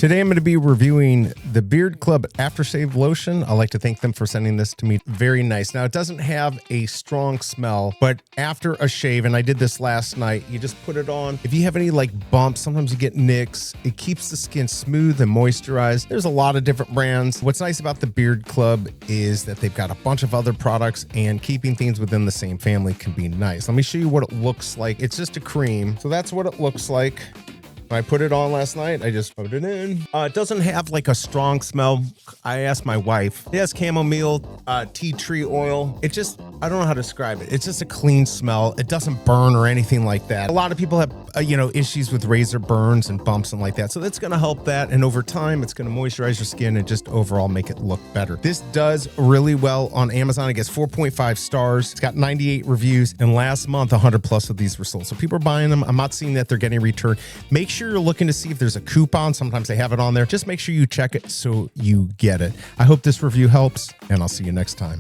Today I'm going to be reviewing the Beard Club Aftershave Lotion. I'd like to thank them for sending this to me. Very nice. Now, it doesn't have a strong smell, but after a shave, and I did this last night, you just put it on. If you have any like bumps, sometimes you get nicks, it keeps the skin smooth and moisturized. There's a lot of different brands. What's nice about the Beard Club is that they've got a bunch of other products, and keeping things within the same family can be nice. Let me show you what it looks like. It's just a cream. So that's what it looks like. I put it on last night. I just put it in. It doesn't have like a strong smell. I asked my wife. It has chamomile, tea tree oil. It just, I don't know how to describe it. It's just a clean smell. It doesn't burn or anything like that. A lot of people have, issues with razor burns and bumps and like that. So that's going to help that. And over time, it's going to moisturize your skin and just overall make it look better. This does really well on Amazon. It gets 4.5 stars. It's got 98 reviews. And last month, 100 plus of these were sold. So people are buying them. I'm not seeing that they're getting returned. Make sure you're looking to see if there's a coupon. Sometimes they have it on there. Just make sure you check it so you get it. I hope this review helps, and I'll see you next time.